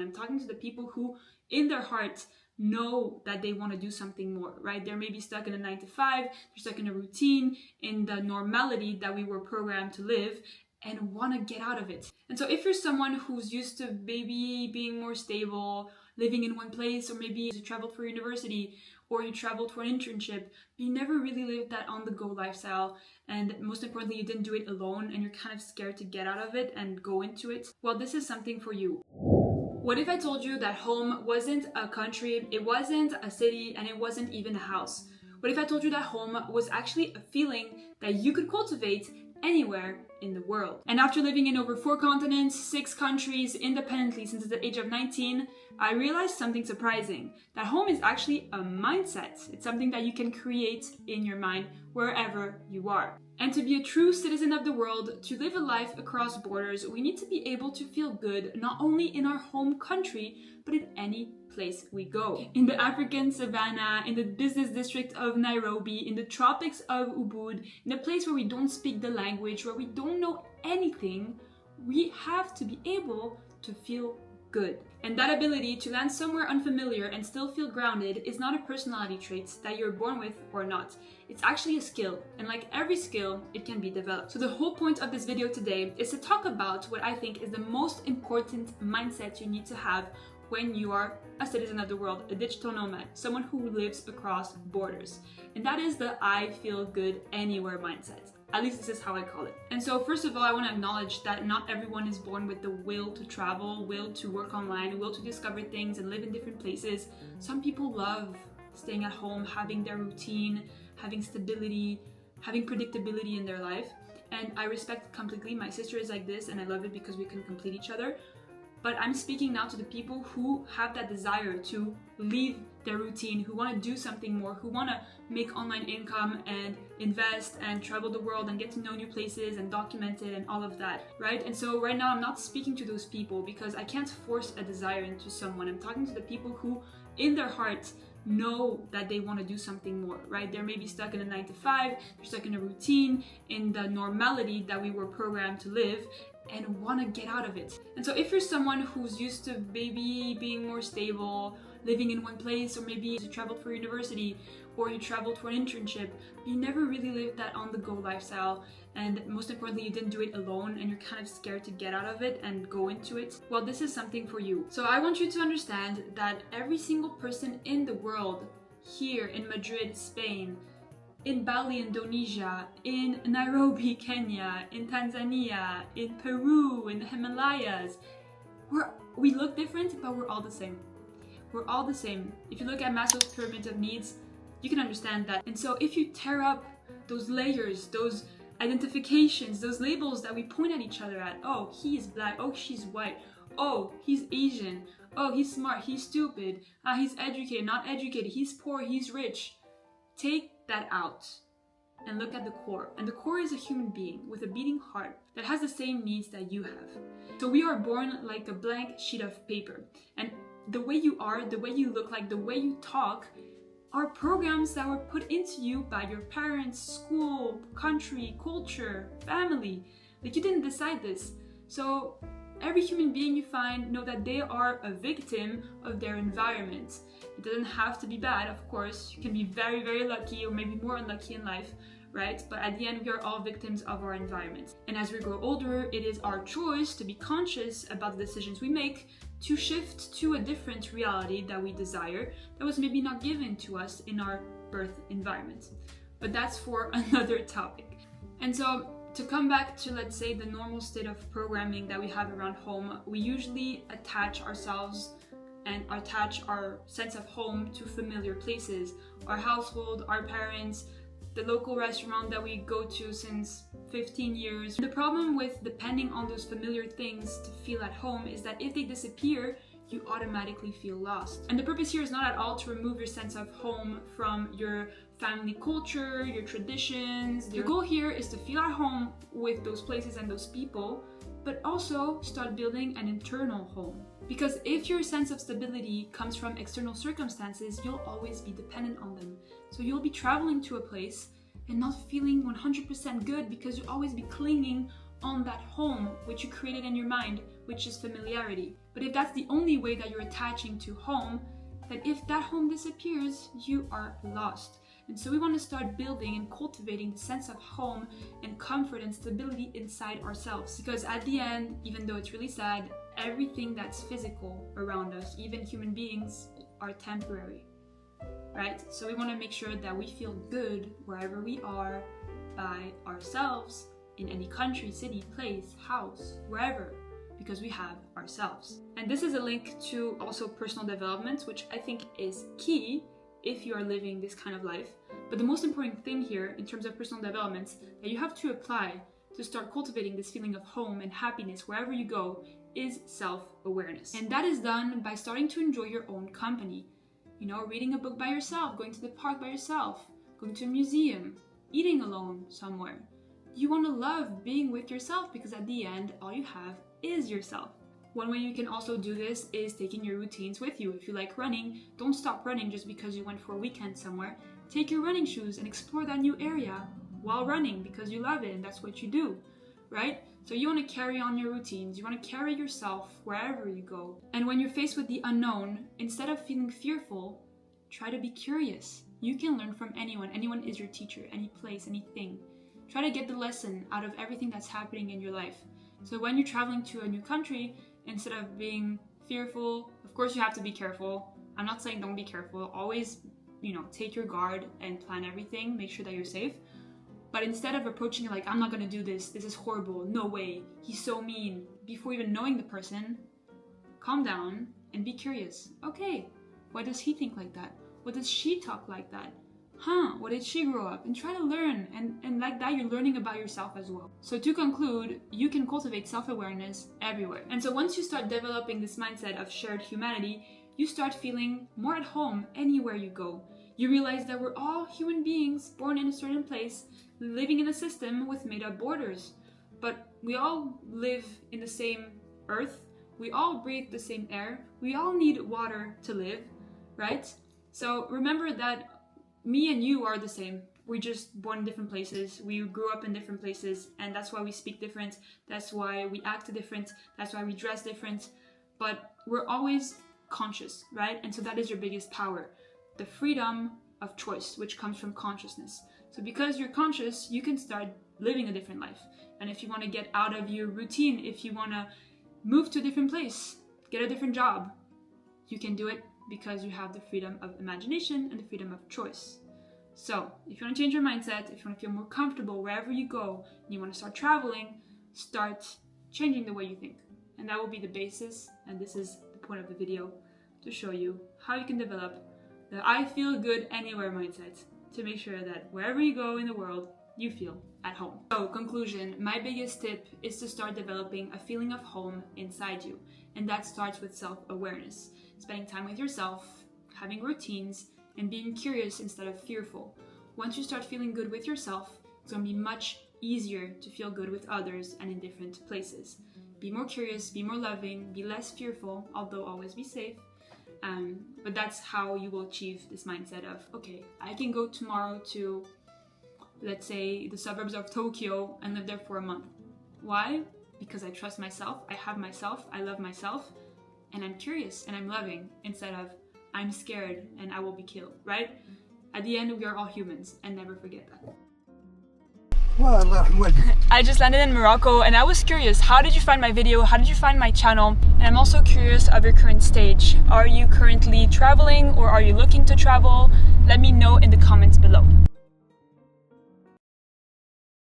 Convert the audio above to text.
I'm talking to the people who, in their heart, know that they want to do something more, right? They're maybe stuck in a 9 to 5, they're stuck in a routine, in the normality that we were programmed to live, and want to get out of it. And so if you're someone who's used to maybe being more stable, living in one place, or maybe you traveled for university, or you traveled for an internship, but you never really lived that on-the-go lifestyle, and most importantly, you didn't do it alone, and you're kind of scared to get out of it and go into it, well, this is something for you. What if I told you that home wasn't a country, it wasn't a city, and it wasn't even a house? What if I told you that home was actually a feeling that you could cultivate anywhere in the world? And after living in over 4 continents, 6 countries independently since the age of 19, I realized something surprising. That home is actually a mindset. It's something that you can create in your mind wherever you are. And to be a true citizen of the world, to live a life across borders, we need to be able to feel good not only in our home country, but in any place we go. In the African savannah, in the business district of Nairobi, in the tropics of Ubud, in a place where we don't speak the language, where we don't know anything, we have to be able to feel good. And that ability to land somewhere unfamiliar and still feel grounded is not a personality trait that you're born with or not. It's actually a skill, and like every skill, it can be developed. So the whole point of this video today is to talk about what I think is the most important mindset you need to have when you are a citizen of the world, a digital nomad, someone who lives across borders. And that is the I feel good anywhere mindset. At least this is how I call it. And so first of all, I want to acknowledge that not everyone is born with the will to travel, will to work online, will to discover things and live in different places. Some people love staying at home, having their routine, having stability, having predictability in their life. And I respect completely. My sister is like this and I love it because we can complete each other. But I'm speaking now to the people who have that desire to leave their routine, who want to do something more, who want to make online income and invest and travel the world and get to know new places and document it and all of that, right? And so right now I'm not speaking to those people because I can't force a desire into someone. I'm talking to the people who, in their heart, know that they want to do something more, right? They're maybe stuck in a 9 to 5, they're stuck in a routine, in the normality that we were programmed to live, and want to get out of it. And so if you're someone who's used to maybe being more stable, living in one place, or maybe you traveled for university, or you traveled for an internship, but you never really lived that on-the-go lifestyle, and most importantly, you didn't do it alone, and you're kind of scared to get out of it and go into it, well, this is something for you. So I want you to understand that every single person in the world, here in Madrid, Spain, in Bali, Indonesia, in Nairobi, Kenya, in Tanzania, in Peru, in the Himalayas, we look different, but we're all the same. We're all the same. If you look at Maslow's pyramid of needs, you can understand that. And so if you tear up those layers, those identifications, those labels that we point at each other at, oh, he's black, oh, she's white, oh, he's Asian, oh, he's smart, he's stupid, he's educated, not educated, he's poor, he's rich. Take that out and look at the core. And the core is a human being with a beating heart that has the same needs that you have. So we are born like a blank sheet of paper. And the way you are, the way you look like, the way you talk are programs that were put into you by your parents, school, country, culture, family. Like you didn't decide this. So every human being you find know that they are a victim of their environment. It doesn't have to be bad, of course. You can be very, very lucky or maybe more unlucky in life, right? But at the end, we are all victims of our environment. And as we grow older, it is our choice to be conscious about the decisions we make to shift to a different reality that we desire that was maybe not given to us in our birth environment. But that's for another topic. And so to come back to, let's say, the normal state of programming that we have around home, we usually attach ourselves and attach our sense of home to familiar places, our household, our parents, the local restaurant that we go to since 15 years. The problem with depending on those familiar things to feel at home is that if they disappear, you automatically feel lost. And the purpose here is not at all to remove your sense of home from your family culture, your traditions. The goal here is to feel at home with those places and those people, but also start building an internal home. Because if your sense of stability comes from external circumstances, you'll always be dependent on them. So you'll be traveling to a place and not feeling 100% good because you'll always be clinging on that home which you created in your mind, which is familiarity. But if that's the only way that you're attaching to home, then if that home disappears, you are lost. And so we want to start building and cultivating the sense of home and comfort and stability inside ourselves. Because at the end, even though it's really sad, everything that's physical around us, even human beings, are temporary, right? So we want to make sure that we feel good wherever we are by ourselves, in any country, city, place, house, wherever, because we have ourselves. And this is a link to also personal development, which I think is key if you are living this kind of life. But the most important thing here in terms of personal development that you have to apply to start cultivating this feeling of home and happiness wherever you go is self-awareness. And that is done by starting to enjoy your own company. You know, reading a book by yourself, going to the park by yourself, going to a museum, eating alone somewhere. You want to love being with yourself because at the end, all you have is yourself. One way you can also do this is taking your routines with you. If you like running, don't stop running just because you went for a weekend somewhere. Take your running shoes and explore that new area while running because you love it and that's what you do, right? So you want to carry on your routines. You want to carry yourself wherever you go. And when you're faced with the unknown, instead of feeling fearful, try to be curious. You can learn from anyone. Anyone is your teacher, any place, anything. Try to get the lesson out of everything that's happening in your life. So when you're traveling to a new country, instead of being fearful, of course you have to be careful. I'm not saying don't be careful. Always, take your guard and plan everything. Make sure that you're safe. But instead of approaching it like, I'm not going to do this. This is horrible. No way. He's so mean. Before even knowing the person, calm down and be curious. Okay, why does he think like that? What does she talk like that? What did she grow up? And try to learn. And like that, you're learning about yourself as well. So to conclude, you can cultivate self-awareness everywhere. And so once you start developing this mindset of shared humanity, you start feeling more at home anywhere you go. You realize that we're all human beings born in a certain place, living in a system with made-up borders. But we all live in the same earth. We all breathe the same air. We all need water to live, right? So remember that me and you are the same. We're just born in different places. We grew up in different places, and that's why we speak different. That's why we act different. That's why we dress different. But we're always conscious, right? And so that is your biggest power. The freedom of choice, which comes from consciousness. So because you're conscious, you can start living a different life. And if you want to get out of your routine, if you want to move to a different place, get a different job, you can do it because you have the freedom of imagination and the freedom of choice. So if you want to change your mindset, if you want to feel more comfortable wherever you go, and you want to start traveling, start changing the way you think. And that will be the basis, and this is the point of the video, to show you how you can develop the I feel good anywhere mindset to make sure that wherever you go in the world, you feel at home. So conclusion, my biggest tip is to start developing a feeling of home inside you. And that starts with self-awareness. Spending time with yourself, having routines, and being curious instead of fearful. Once you start feeling good with yourself, it's going to be much easier to feel good with others and in different places. Be more curious, be more loving, be less fearful, although always be safe. But that's how you will achieve this mindset of, okay, I can go tomorrow to, let's say, the suburbs of Tokyo and live there for a month. Why? Because I trust myself, I have myself, I love myself, and I'm curious and I'm loving, instead of I'm scared and I will be killed, right? At the end, we are all humans, and never forget that. I just landed in Morocco and I was curious, how did you find my video? How did you find my channel? And I'm also curious of your current stage. Are you currently traveling or are you looking to travel? Let me know in the comments below.